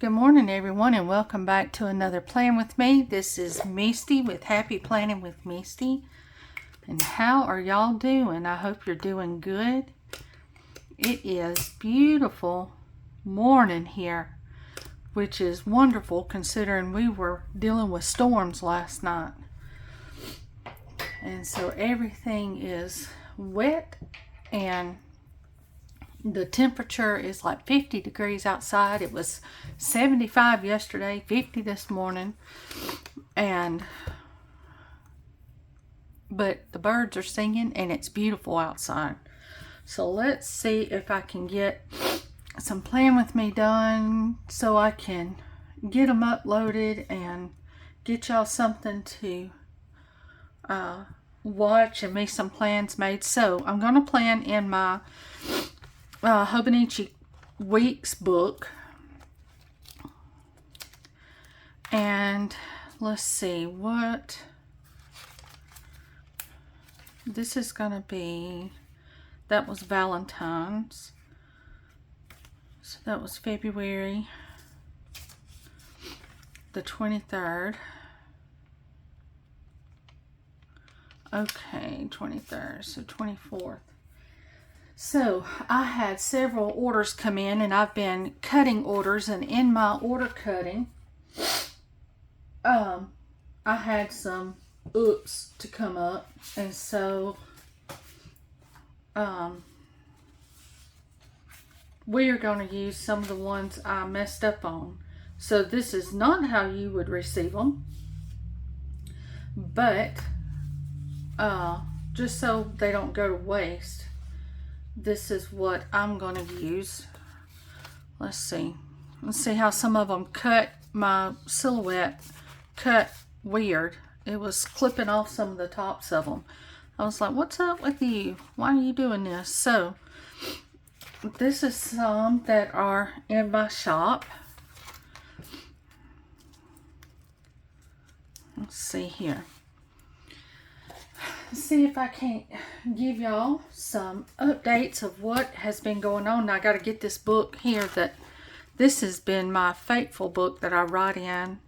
Good morning, everyone, and welcome back to another Plan With Me. This is Misty with Happy Planning with Misty. And how are y'all doing? I hope you're doing good. It is beautiful morning here, which is wonderful considering we were dealing with storms last night. And so everything is wet and the temperature is like 50 degrees outside. It was 75 yesterday, 50 this morning. But the birds are singing and it's beautiful outside. So let's see if I can get some Plan With Me done so I can get them uploaded and get y'all something to watch and make some plans made. So I'm going to plan in my HOBONICHI Weeks book, and let's see what this is gonna be. That was Valentine's, so that was February the 23rd. Okay, 23rd, so 24th. So I had several orders come in, and I've been cutting orders, and in my order cutting, I had some oops to come up, and so we are going to use some of the ones I messed up on. So this is not how you would receive them, but just so they don't go to waste, this is what I'm going to use. Let's see how some of them cut. My silhouette cut weird. It was clipping off some of the tops of them. I was like, what's up with you? Why are you doing this? So this is some that are in my shop. Let's see here. See if I can't give y'all some updates of what has been going on. Now I got to get this book here. This has been my faithful book that I write in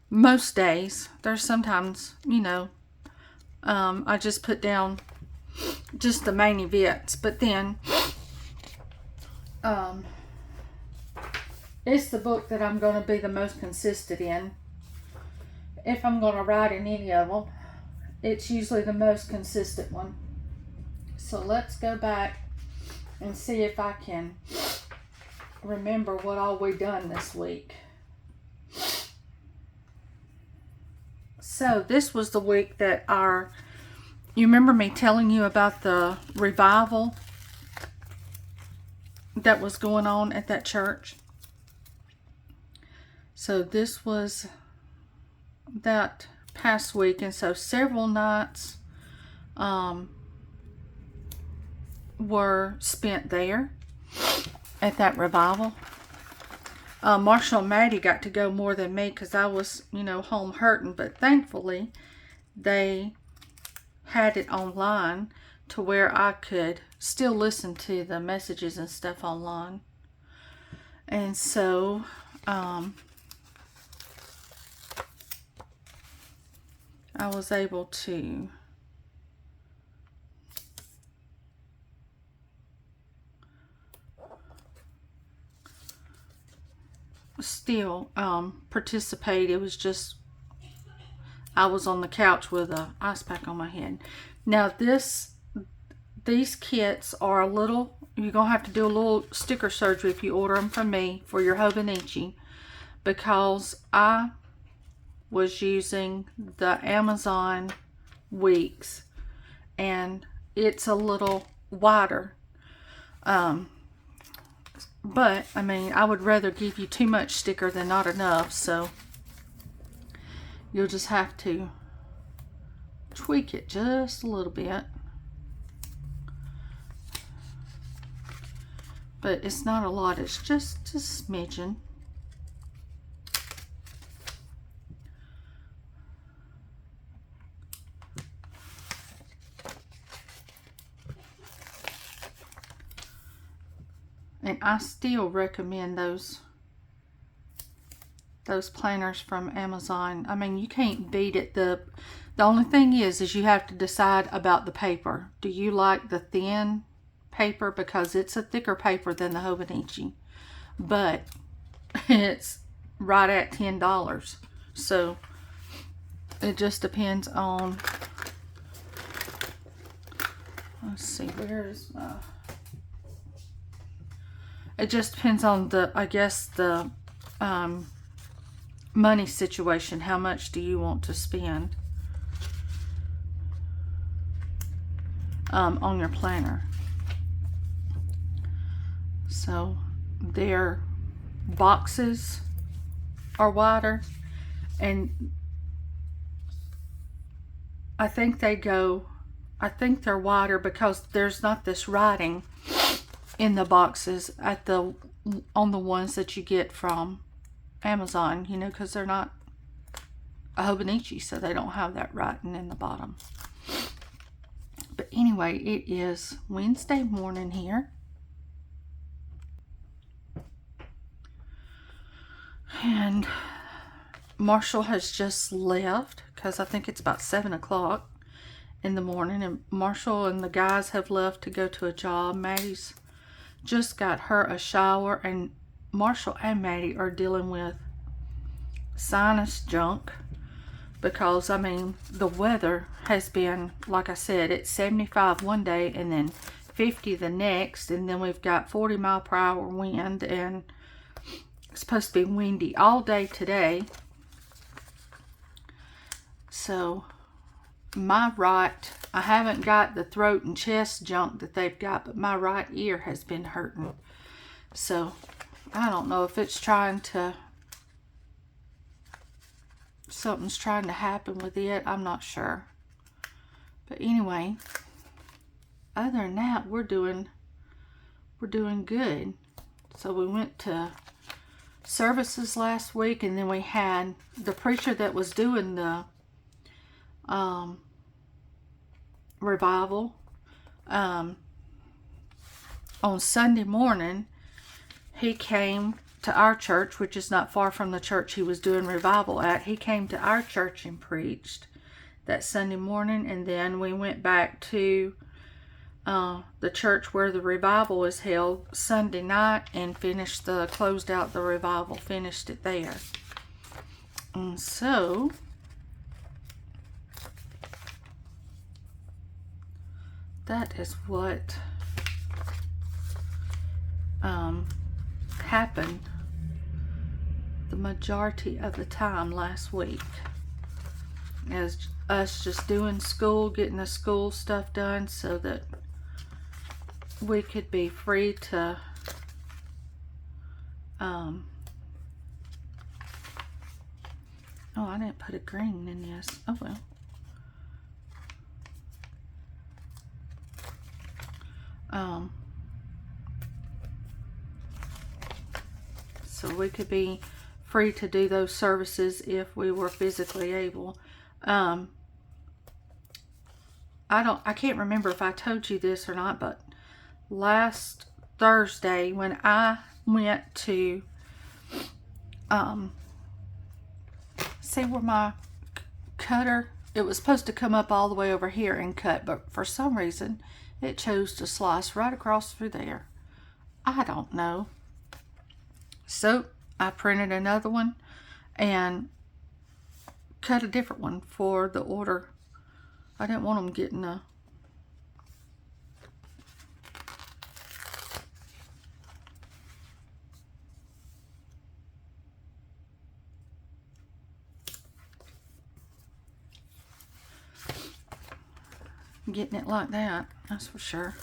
most days. There's sometimes, I just put down just the main events, but then it's the book that I'm going to be the most consistent in. If I'm going to write in any of them, it's usually the most consistent one. So let's go back and see if I can remember what all we done this week. So this was the week that you remember me telling you about the revival that was going on at that church? So this was that past week, and so several nights were spent there at that revival. Marshall and Maddie got to go more than me because I was, home hurting, but thankfully they had it online to where I could still listen to the messages and stuff online. And so I was able to still participate. It was just I was on the couch with an ice pack on my head. Now these kits are you're gonna have to do a little sticker surgery if you order them from me for your HOBONICHI, because I was using the Amazon Weeks and it's a little wider. But I mean, I would rather give you too much sticker than not enough, so you'll just have to tweak it just a little bit. But it's not a lot, it's just a smidgen. And I still recommend those those planners from Amazon. I mean, you can't beat it. The only thing is you have to decide about the paper. Do you like the thin paper? Because it's a thicker paper than the Hobonichi, but it's right at $10. So it just depends on, let's see, where's my, it just depends on the, I guess, the money situation. How much do you want to spend on your planner? So their boxes are wider, and I think they're wider because there's not this writing in the boxes on the ones that you get from Amazon, you know, because they're not a Hobonichi, so they don't have that writing in the bottom. But anyway, it is Wednesday morning here. And Marshall has just left because I think it's about 7 o'clock in the morning. And Marshall and the guys have left to go to a job. Maddie's just got her a shower. And Marshall and Maddie are dealing with sinus junk. Because, I mean, the weather has been, like I said, it's 75 one day and then 50 the next. And then we've got 40-mile-per-hour wind, and it's supposed to be windy all day today. So my right, I haven't got the throat and chest junk that they've got, but my right ear has been hurting. So I don't know if it's something's trying to happen with it. I'm not sure. But anyway, other than that, we're doing good. So we went to services last week, and then we had the preacher that was doing the revival on Sunday morning. He came to our church, which is not far from the church he was doing revival at. He came to our church and preached that Sunday morning, and then we went back to the church where the revival was held Sunday night and closed out the revival, finished it there. And so that is what happened the majority of the time last week. As us just doing school, getting the school stuff done so that we could be free to oh, I didn't put a green in this. Oh well. So we could be free to do those services if we were physically able. I can't remember if I told you this or not, but last Thursday when I went to see where my cutter, it was supposed to come up all the way over here and cut, but for some reason it chose to slice right across through there. I don't know. So I printed another one and cut a different one for the order. I didn't want them getting it like that, that's for sure.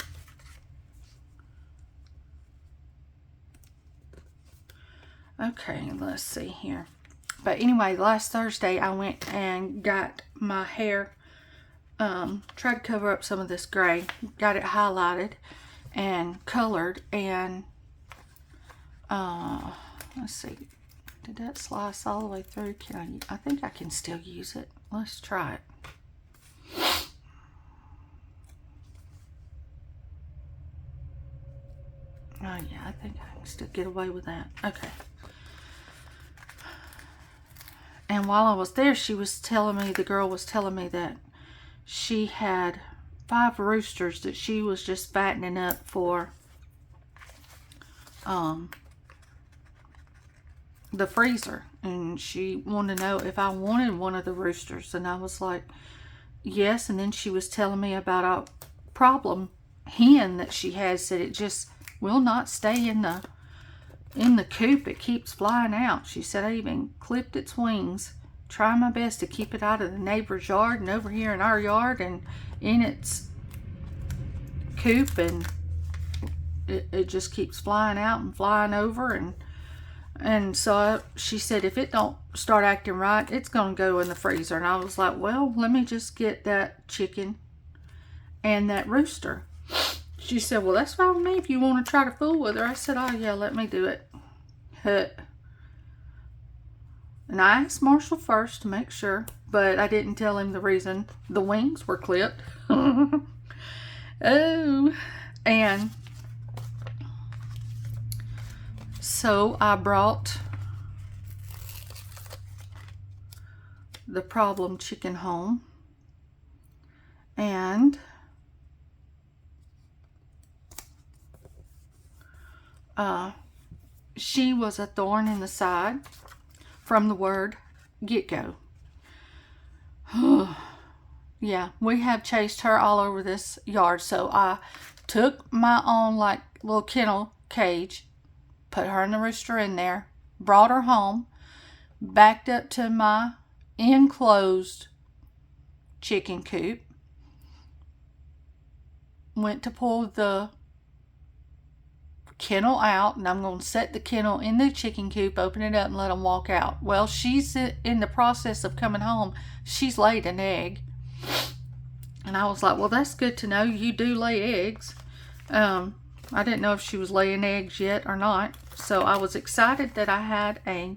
Okay, let's see here. But anyway, last Thursday I went and got my hair, tried to cover up some of this gray, got it highlighted and colored, and let's see, did that slice all the way through? I think I can still use it. Let's try it. Oh yeah, I think I can still get away with that. Okay. And while I was there, she was telling me, the girl was telling me that she had 5 roosters that she was just fattening up for the freezer. And she wanted to know if I wanted one of the roosters. And I was like, yes. And then she was telling me about a problem hen that she has, that it just will not stay in the coop. It keeps flying out. She said, I even clipped its wings, trying my best to keep it out of the neighbor's yard and over here in our yard and in its coop, and it just keeps flying out and flying over. And so she said, if it don't start acting right, it's gonna go in the freezer. And I was like, well, let me just get that chicken and that rooster. She said, well, that's fine with me if you want to try to fool with her. I said, oh yeah, let me do it. And I asked Marshall first to make sure, but I didn't tell him the reason the wings were clipped. Oh, and so I brought the problem chicken home, and she was a thorn in the side from the word get-go. Yeah, we have chased her all over this yard. So I took my own like little kennel cage, put her and the rooster in there, brought her home, backed up to my enclosed chicken coop, went to pull the kennel out, and I'm going to set the kennel in the chicken coop, open it up, and let them walk out. Well, she's in the process of coming home. She's laid an egg, and I was like, well, that's good to know. You do lay eggs. I didn't know if she was laying eggs yet or not, so I was excited that I had a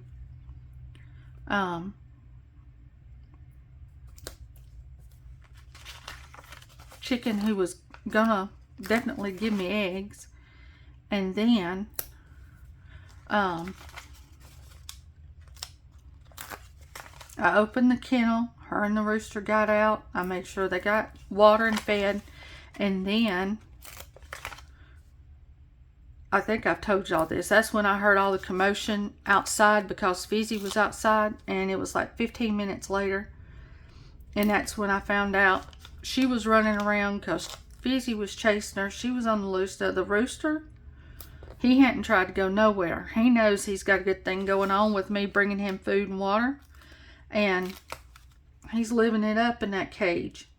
chicken who was gonna definitely give me eggs. And then I opened the kennel. Her and the rooster got out. I made sure they got water and fed. And then, I think I've told y'all this, that's when I heard all the commotion outside because Fizzy was outside. And it was like 15 minutes later. And that's when I found out she was running around because Fizzy was chasing her. She was on the loose. The rooster, he hadn't tried to go nowhere. He knows he's got a good thing going on with me bringing him food and water. And he's living it up in that cage.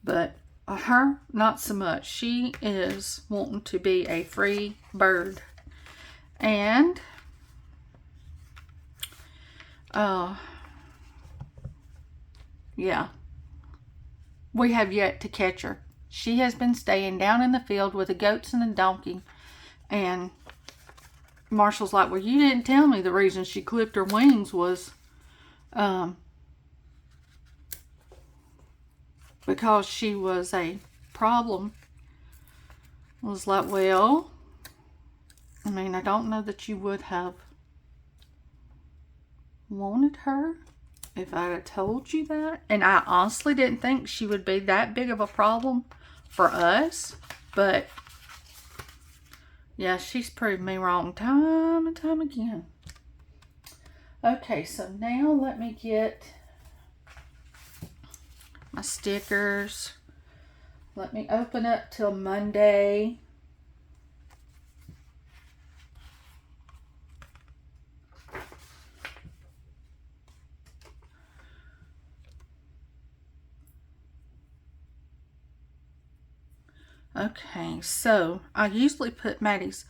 But her, not so much. She is wanting to be a free bird. And yeah, we have yet to catch her. She has been staying down in the field with the goats and the donkey. And Marshall's like, well, you didn't tell me the reason she clipped her wings was because she was a problem. I was like, well, I mean, I don't know that you would have wanted her if I had told you that. And I honestly didn't think she would be that big of a problem for us. But yeah, she's proved me wrong time and time again. Okay, so now let me get my stickers. Let me open up till Monday. Okay, so I usually put Maddie's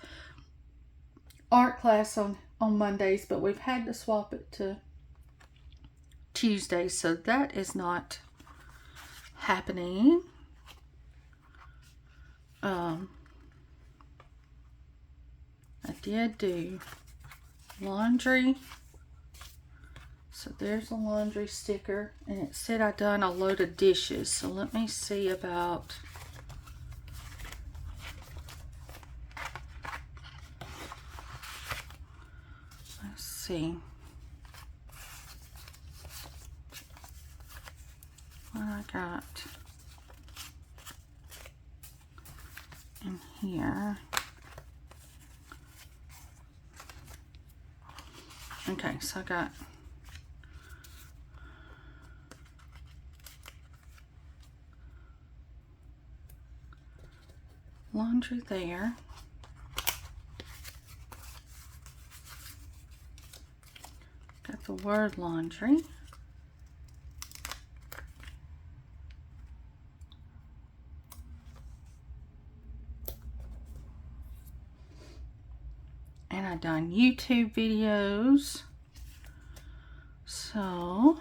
art class on Mondays, but we've had to swap it to Tuesdays, so that is not happening. I did do laundry, so there's a laundry sticker, and it said I done a load of dishes, so let me see about see. what I got in here. Okay, so I got laundry there. Got the word laundry. And I done YouTube videos. So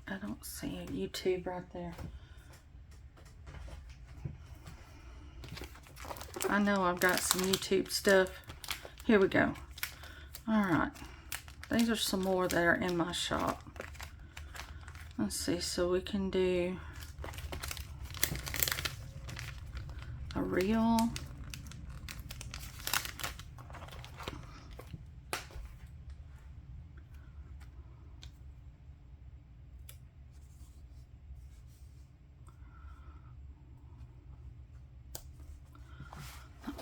I don't see a YouTube right there. I know I've got some YouTube stuff. Here we go. Alright. These are some more that are in my shop. Let's see. So we can do a reel.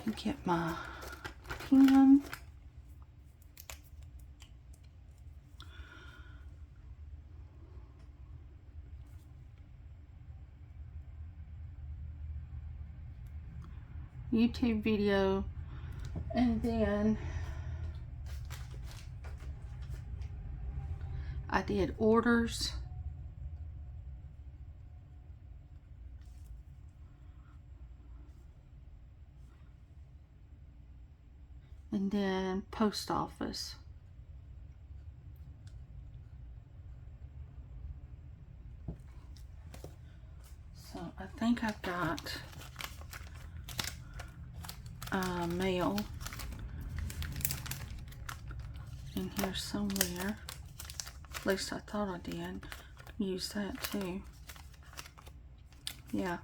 Let me get my pen. YouTube video, and then I did orders. And then post office. So I think I've got mail in here somewhere. At least I thought I did. Use that too. Yeah.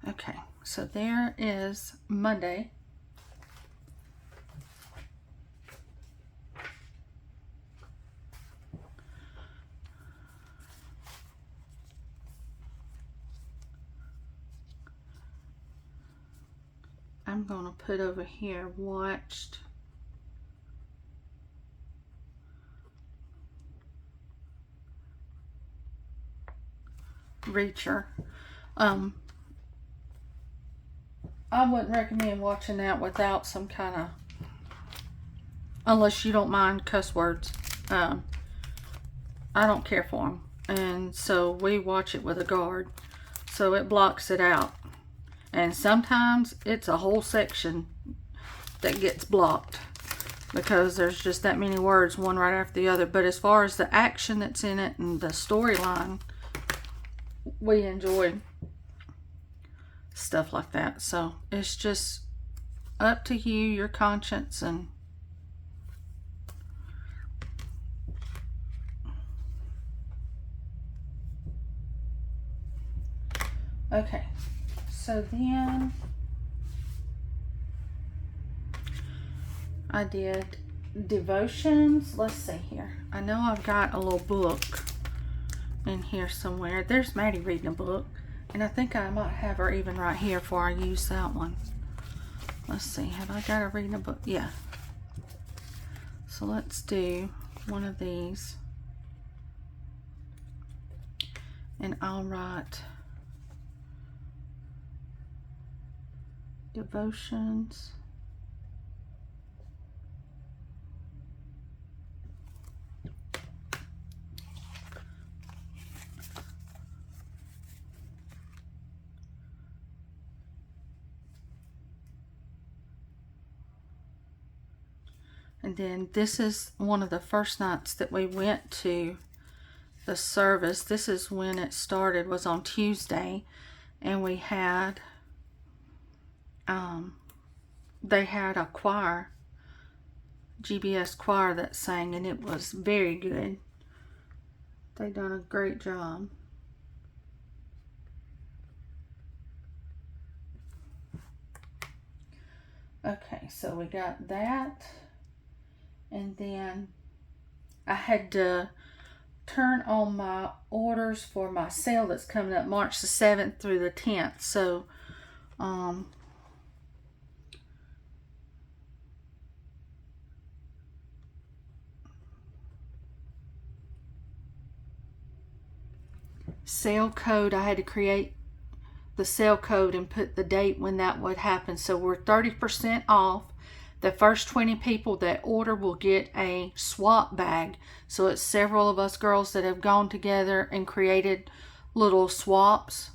Okay, so there is Monday. I'm going to put over here, watched. Reacher. I wouldn't recommend watching that without some kind of, unless you don't mind cuss words. I don't care for them. And so we watch it with a guard. So it blocks it out. And sometimes it's a whole section that gets blocked because there's just that many words, one right after the other. But as far as the action that's in it and the storyline, we enjoy stuff like that. So it's just up to you, your conscience, and okay. So then I did devotions. Let's see here. I know I've got a little book in here somewhere. There's Maddie reading a book. And I think I might have her even right here before I use that one. Let's see. Have I got her reading a book? Yeah. So let's do one of these. And I'll write devotions. And then this is one of the first nights that we went to the service. This is when it started, was on Tuesday, and we had they had a choir, GBS choir, that sang, and it was very good. They done a great job. Okay, so we got that, and then I had to turn on my orders for my sale that's coming up March the 7th through the 10th. So sale code, I had to create the sale code and put the date when that would happen. So we're 30% off. The first 20 people that order will get a swap bag. So it's several of us girls that have gone together and created little swaps.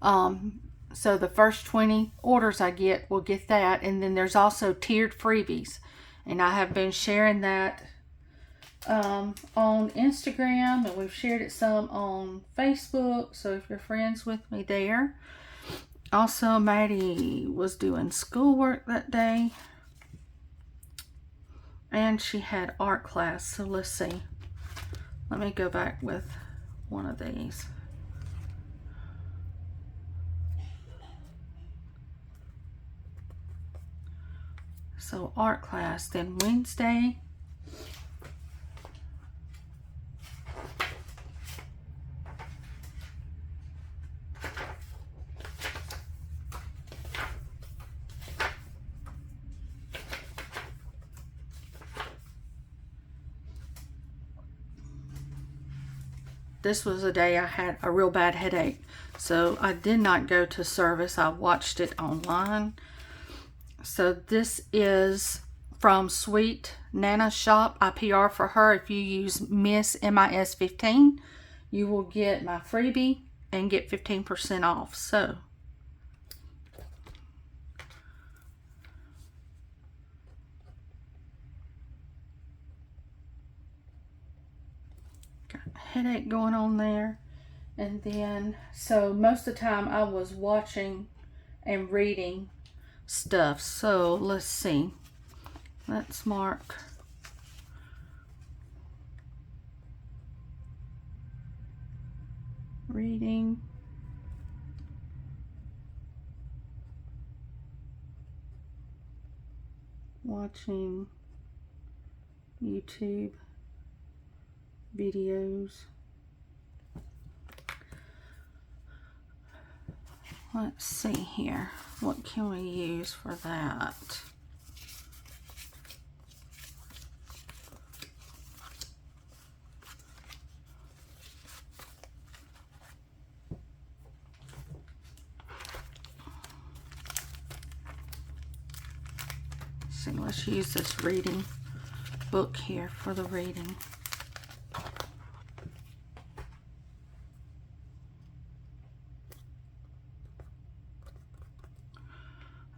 So the first 20 orders I get will get that. And then there's also tiered freebies. And I have been sharing that on Instagram, and we've shared it some on Facebook, so if you're friends with me there. Also, Maddie was doing schoolwork that day, and she had art class. So let's see, let me go back with one of these. So art class, then Wednesday this was a day I had a real bad headache, so I did not go to service. I watched it online. So this is from Sweet Nana Shop. I PR for her. If you use Miss MIS15, you will get my freebie and get 15% off. So got a headache going on there. And then, so most of the time I was watching and reading stuff. So let's see. Let's mark reading, watching YouTube videos. Let's see here. What can we use for that? See, let's use this reading book here for the reading.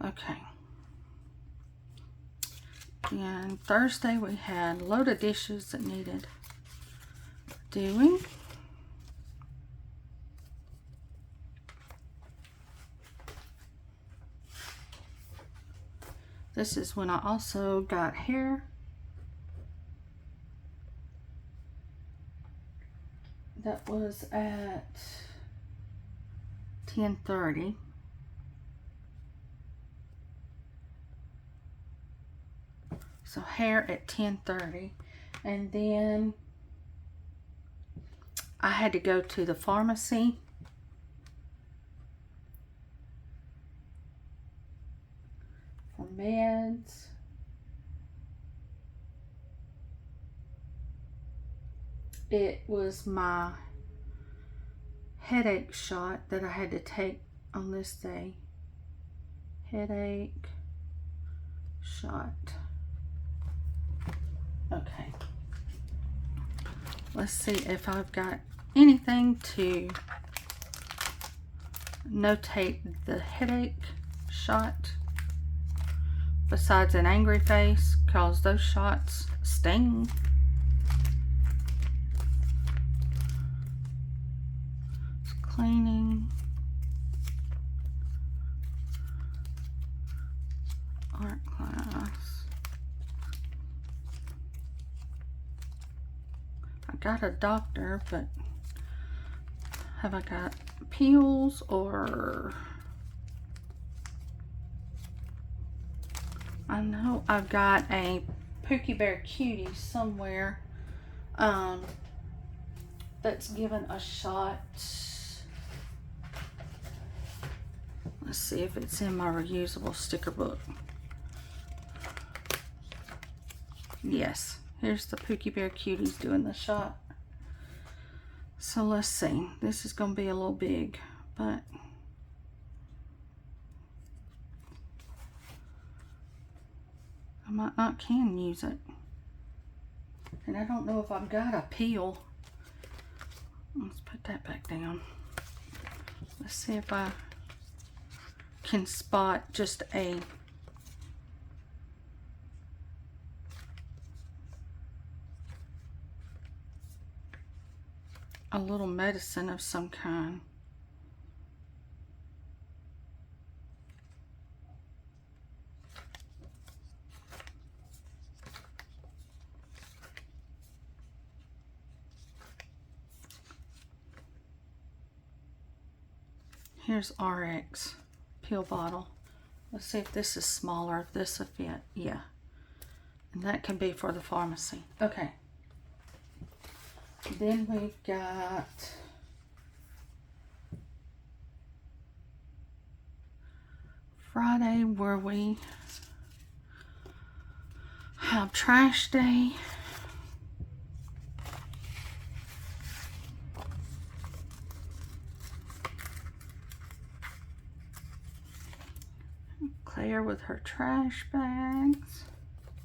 Okay. And Thursday we had a load of dishes that needed doing. This is when I also got hair. That was at 10:30. So hair at 10:30. And then I had to go to the pharmacy for meds. It was my headache shot that I had to take on this day. Headache shot. Okay. Let's see if I've got anything to notate the headache shot. besides an angry face, because those shots sting. It's cleaning. Art class. I got a doctor, but have I got peels or... I know I've got a Pookie Bear Cutie somewhere that's given a shot. Let's see if it's in my reusable sticker book. Yes, here's the Pookie Bear Cuties doing the shot. So let's see. This is going to be a little big, but I might not can use it. And I don't know if I've got a peel. Let's put that back down. Let's see if I can spot just a little medicine of some kind. Here's RX pill bottle. Let's see if this is smaller, if this will fit. Yeah. And that can be for the pharmacy. Okay. Then we've got Friday, where we have trash day. Claire with her trash bags,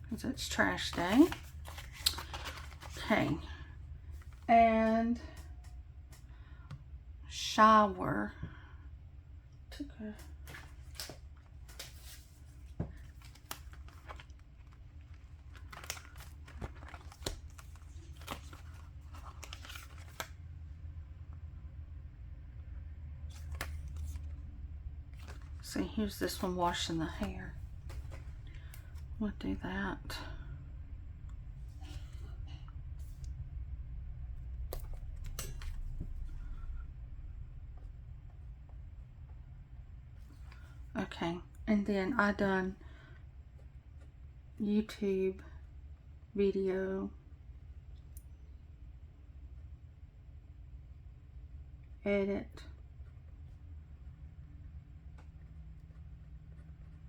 because it's trash day. Okay. And shower. Took a see, here's this one washing the hair. We'll do that. Okay, and then I done YouTube video, edit,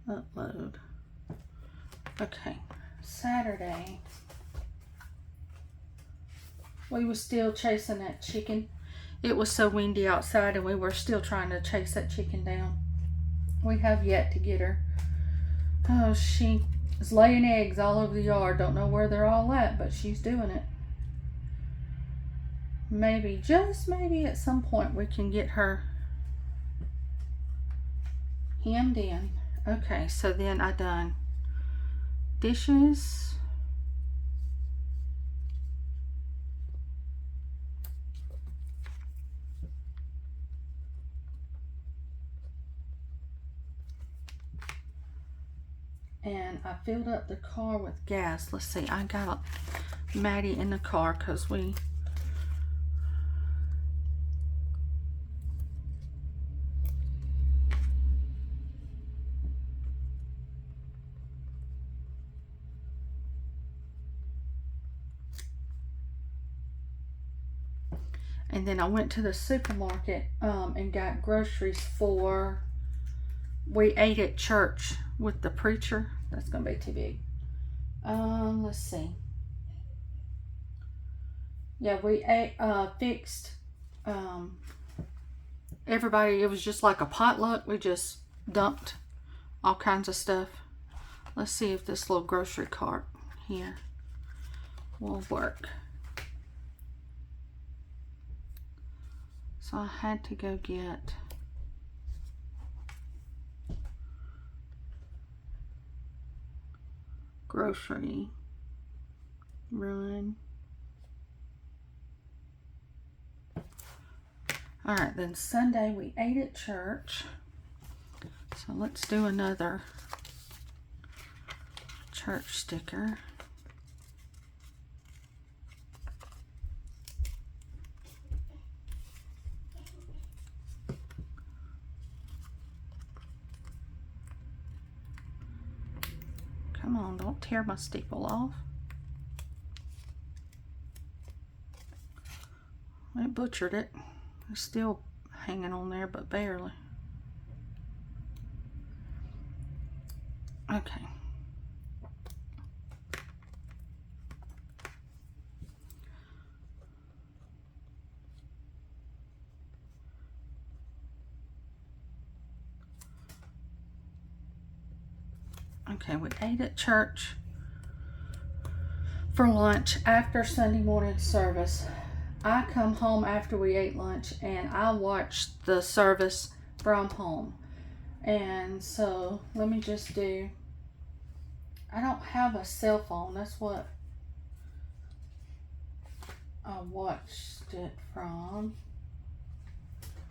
upload. Okay, Saturday we were still chasing that chicken. It was so windy outside and we were still trying to chase that chicken down. We have yet to get her. Oh, she is laying eggs all over the yard. Don't know where they're all at, but she's doing it. Maybe, just maybe at some point we can get her hemmed in. Okay, so then I done dishes. And I filled up the car with gas. Let's see, I got Maddie in the car because we and then I went to the supermarket and got groceries for, we ate at church with the preacher. That's gonna be too big. Let's see. Yeah, we ate, fixed everybody. It was just like a potluck. We just dumped all kinds of stuff. Let's see if this little grocery cart here will work. So I had to go get grocery run. All right, then Sunday we ate at church. So let's do another church sticker. Come on, don't tear my steeple off. I butchered it. It's still hanging on there, but barely. Okay. Okay, we ate at church for lunch after Sunday morning service. I come home after we ate lunch and I watched the service from home. And so let me just do, I don't have a cell phone. That's what I watched it from.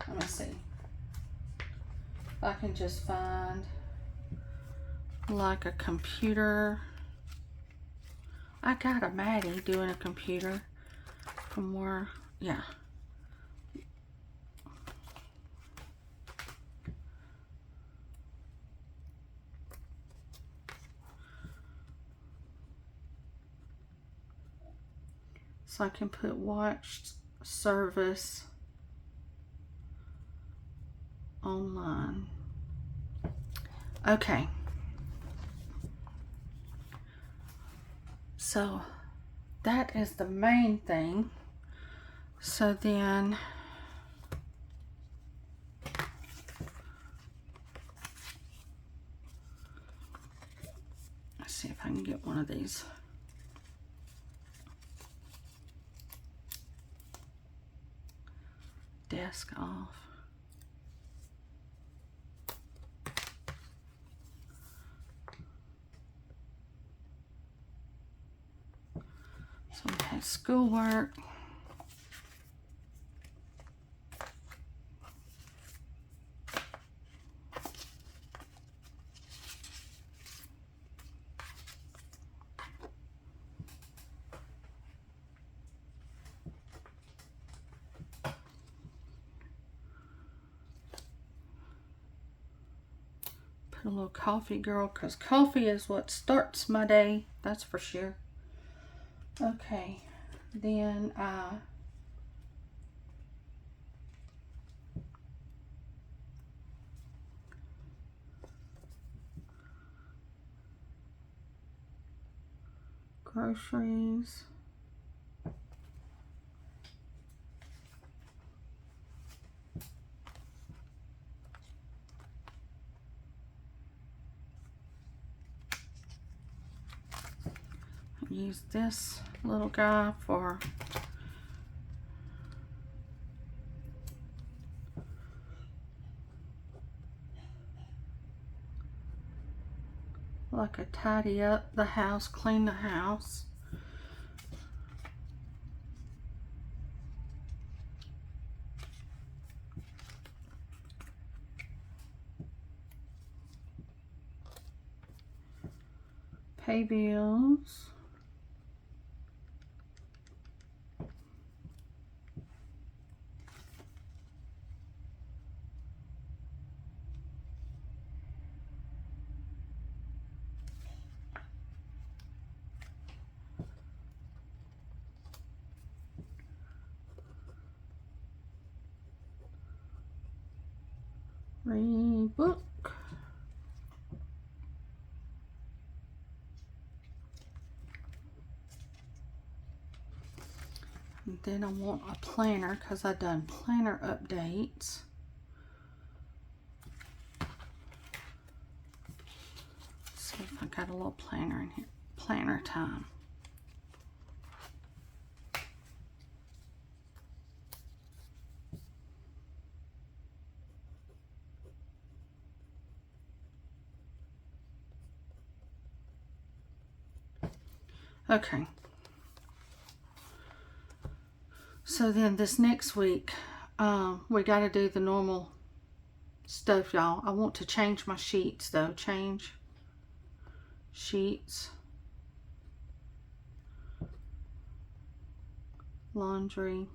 Let me see if I can just find like a computer. I got a Maddie doing a computer from where, yeah. So I can put watched service online. Okay. So that is the main thing. So then let's see if I can get one of these. Desk off. So we have schoolwork. Put a little coffee girl, because coffee is what starts my day, that's for sure. Okay, then groceries. Use this little guy for like a tidy up the house, clean the house. Pay bills. Read book. And then I want a planner because I done planner updates. Let's see if I got a little planner in here. Planner time. Okay. So then this next week, we got to do the normal stuff, y'all. I want to change my sheets, though. Change sheets. Laundry.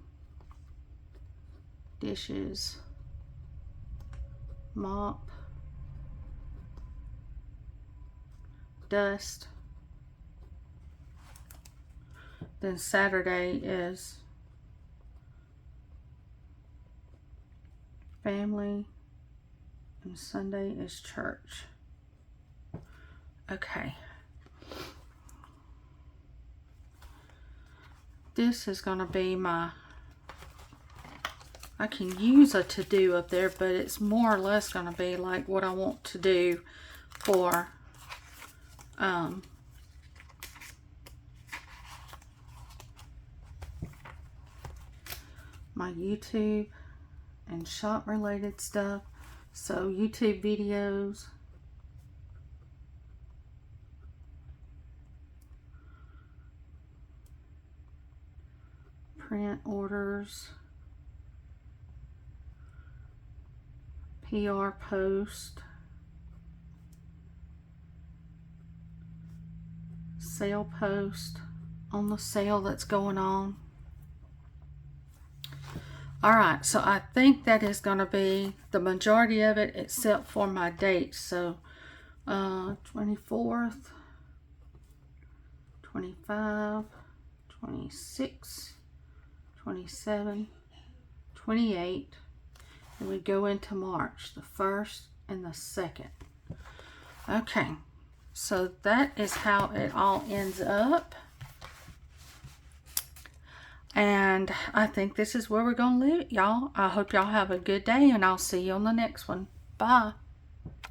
Dishes. Mop. Dust. Then Saturday is family, and Sunday is church. Okay. This is going to be my, I can use a to-do up there, but it's more or less going to be like what I want to do for my YouTube and shop related stuff. So YouTube videos, print orders, PR post, sale post on the sale that's going on. Alright, so I think that is going to be the majority of it except for my dates. So 24th, 25, 26, 27, 28, and we go into March, the 1st and the 2nd. Okay, so that is how it all ends up. And I think this is where we're going to leave it, y'all. I hope y'all have a good day, and I'll see you on the next one. Bye.